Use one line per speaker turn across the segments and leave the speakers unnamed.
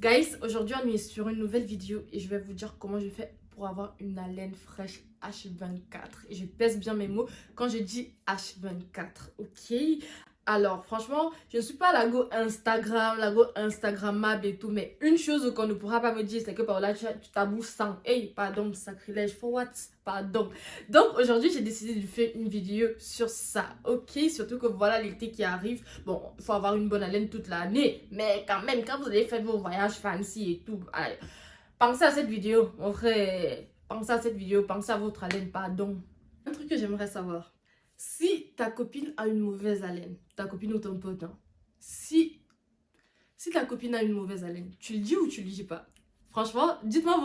Guys, aujourd'hui on est sur une nouvelle vidéo et je vais vous dire comment je fais pour avoir une haleine fraîche H24. Et je pèse bien mes mots quand je dis H24, ok? Alors franchement, je ne suis pas la go Instagram, la go Instagrammable et tout, mais une chose qu'on ne pourra pas me dire, c'est que par là tu t'abous sans. Hey, pardon, sacrilège, for what? Pardon. Donc aujourd'hui, j'ai décidé de faire une vidéo sur ça, ok? Surtout que voilà l'été qui arrive. Bon, il faut avoir une bonne haleine toute l'année, mais quand même, quand vous allez faire vos voyages fancy et tout, allez, pensez à cette vidéo, mon frère. Pensez à cette vidéo, pensez à votre haleine, pardon. Un truc que j'aimerais savoir. Si ta copine a une mauvaise haleine, ta copine ou ton pote, hein, si ta copine a une mauvaise haleine, tu le dis ou tu le dis pas? Franchement, dites-moi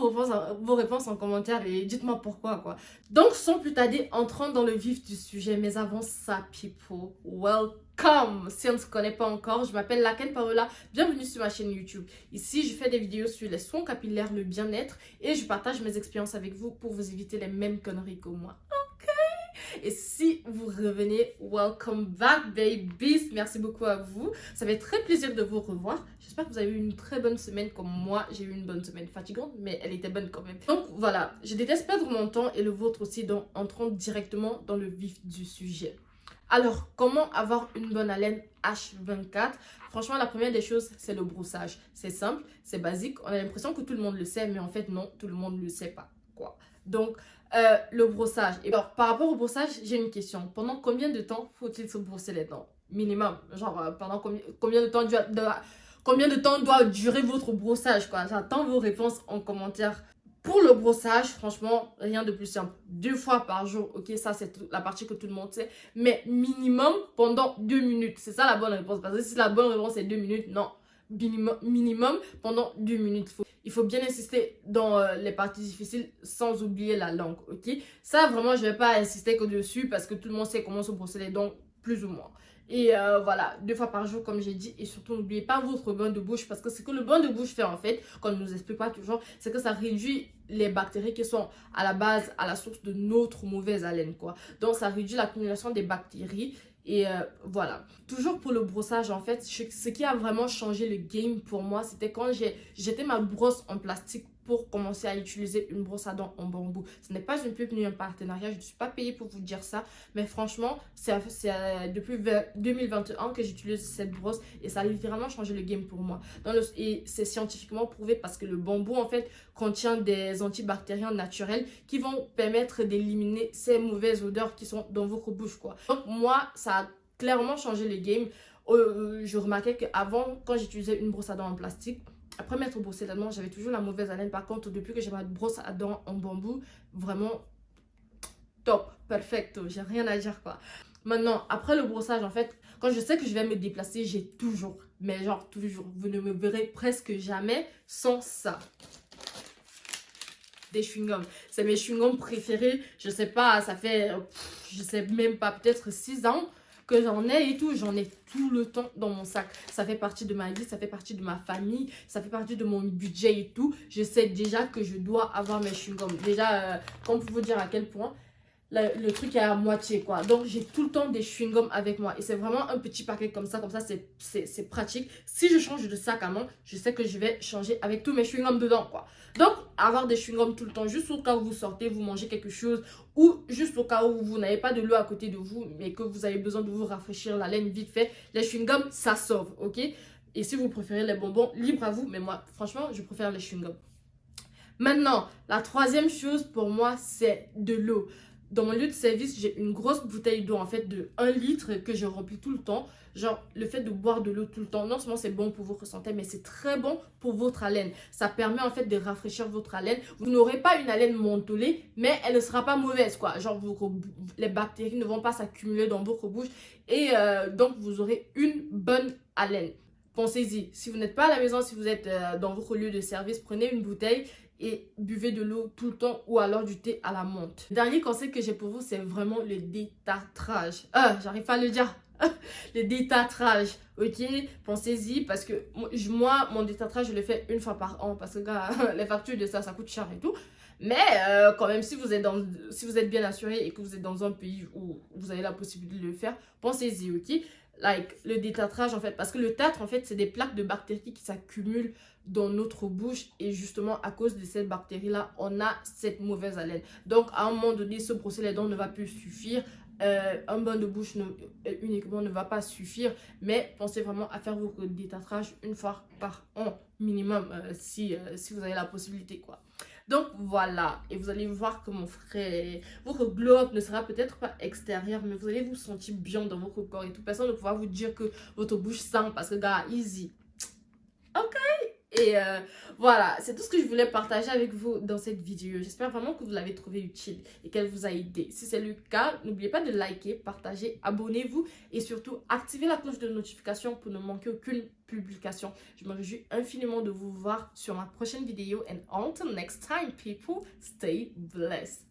vos réponses en commentaire et dites-moi pourquoi, quoi. Donc, sans plus tarder, entrons dans le vif du sujet. Mais avant ça, people, welcome! Si on ne se connaît pas encore, je m'appelle Laken Parola. Bienvenue sur ma chaîne YouTube. Ici, je fais des vidéos sur les soins capillaires, le bien-être et je partage mes expériences avec vous pour vous éviter les mêmes conneries que moi. Et si vous revenez, welcome back babies, merci beaucoup à vous, ça fait très plaisir de vous revoir. J'espère que vous avez eu une très bonne semaine comme moi, j'ai eu une bonne semaine fatigante mais elle était bonne quand même. Donc voilà, je déteste perdre mon temps et le vôtre aussi, donc entrons directement dans le vif du sujet. Alors, comment avoir une bonne haleine H24? Franchement, la première des choses, c'est le brossage. C'est simple, c'est basique, on a l'impression que tout le monde le sait, mais en fait non, tout le monde ne le sait pas, quoi. Donc, le brossage. Et alors, par rapport au brossage, j'ai une question. Pendant combien de temps faut-il se brosser les dents? Minimum. Genre, pendant combien de temps combien de temps doit durer votre brossage, quoi? J'attends vos réponses en commentaire. Pour le brossage, franchement, rien de plus simple. 2 fois par jour, ok? Ça, c'est la partie que tout le monde sait. Mais minimum pendant 2 minutes. C'est ça la bonne réponse. Parce que si la bonne réponse est 2 minutes, non. Minimum pendant 2 minutes. Il faut bien insister dans les parties difficiles sans oublier la langue, ok? Ça, vraiment, je ne vais pas insister que dessus parce que tout le monde sait comment se brosser les dents, plus ou moins. Et voilà, 2 fois par jour, comme j'ai dit. Et surtout, n'oubliez pas votre bain de bouche parce que ce que le bain de bouche fait, en fait, qu'on ne nous explique pas toujours, c'est que ça réduit les bactéries qui sont à la base, à la source de notre mauvaise haleine, quoi. Donc, ça réduit l'accumulation des bactéries. Et voilà. Toujours pour le brossage, en fait, ce qui a vraiment changé le game pour moi, c'était quand j'ai jeté ma brosse en plastique pour commencer à utiliser une brosse à dents en bambou. Ce n'est pas une pub ni un partenariat, je ne suis pas payée pour vous dire ça. Mais franchement, c'est depuis 2021 que j'utilise cette brosse et ça a littéralement changé le game pour moi. Et c'est scientifiquement prouvé parce que le bambou, en fait, contient des antibactériens naturels qui vont permettre d'éliminer ces mauvaises odeurs qui sont dans votre bouche, quoi. Donc moi, ça a clairement changé le game. Je remarquais qu'avant, quand j'utilisais une brosse à dents en plastique, après m'être brossé la dent, j'avais toujours la mauvaise haleine. Par contre, depuis que j'ai ma brosse à dents en bambou, vraiment top, perfecto, j'ai rien à dire, quoi. Maintenant, après le brossage, en fait, quand je sais que je vais me déplacer, j'ai toujours, mais genre toujours, vous ne me verrez presque jamais sans ça. Des chewing-gums. C'est mes chewing-gums préférés. Je sais pas, ça fait, je sais même pas, peut-être 6 ans que j'en ai et tout. J'en ai tout le temps dans mon sac. Ça fait partie de ma vie, ça fait partie de ma famille, ça fait partie de mon budget et tout. Je sais déjà que je dois avoir mes chewing-gums. Déjà, comme pour vous dire à quel point le truc est à moitié, quoi. Donc j'ai tout le temps des chewing-gums avec moi et c'est vraiment un petit paquet comme ça c'est pratique. Si je change de sac à main, je sais que je vais changer avec tous mes chewing-gums dedans, quoi. Donc avoir des chewing-gums tout le temps, juste au cas où vous sortez, vous mangez quelque chose ou juste au cas où vous n'avez pas de l'eau à côté de vous mais que vous avez besoin de vous rafraîchir la laine vite fait, les chewing-gums ça sauve, ok? Et si vous préférez les bonbons, libre à vous, mais moi franchement je préfère les chewing-gums. Maintenant, la troisième chose pour moi, c'est de l'eau. Dans mon lieu de service, j'ai une grosse bouteille d'eau en fait de 1 litre que je remplis tout le temps. Genre, le fait de boire de l'eau tout le temps, non seulement c'est bon pour votre santé, mais c'est très bon pour votre haleine. Ça permet en fait de rafraîchir votre haleine. Vous n'aurez pas une haleine mentholée, mais elle ne sera pas mauvaise, quoi. Genre, les bactéries ne vont pas s'accumuler dans votre bouche et donc vous aurez une bonne haleine. Pensez-y, si vous n'êtes pas à la maison, si vous êtes dans votre lieu de service, prenez une bouteille et buvez de l'eau tout le temps ou alors du thé à la menthe. Le dernier conseil que j'ai pour vous, c'est vraiment le détartrage. J'arrive pas à le dire. Le détartrage, ok? Pensez-y parce que moi, mon détartrage, je le fais 1 fois par an parce que gars, les factures de ça coûte cher et tout. Mais quand même, si vous êtes bien assuré et que vous êtes dans un pays où vous avez la possibilité de le faire, pensez-y, ok? le détartrage en fait, parce que le tartre en fait c'est des plaques de bactéries qui s'accumulent dans notre bouche et justement à cause de cette bactérie là on a cette mauvaise haleine. Donc à un moment donné se brosser les dents ne va plus suffire, un bain de bouche uniquement ne va pas suffire, mais pensez vraiment à faire votre détartrage une fois par an minimum si vous avez la possibilité quoi. Donc voilà, et vous allez voir que mon frère, votre glow-up ne sera peut-être pas extérieur, mais vous allez vous sentir bien dans votre corps et tout. Personne ne pourra vous dire que votre bouche sent parce que, gars, easy. Ok? Et voilà, c'est tout ce que je voulais partager avec vous dans cette vidéo. J'espère vraiment que vous l'avez trouvé utile et qu'elle vous a aidé. Si c'est le cas, n'oubliez pas de liker, partager, abonnez-vous et surtout activez la cloche de notification pour ne manquer aucune publication. Je me réjouis infiniment de vous voir sur ma prochaine vidéo. And until next time, people, stay blessed.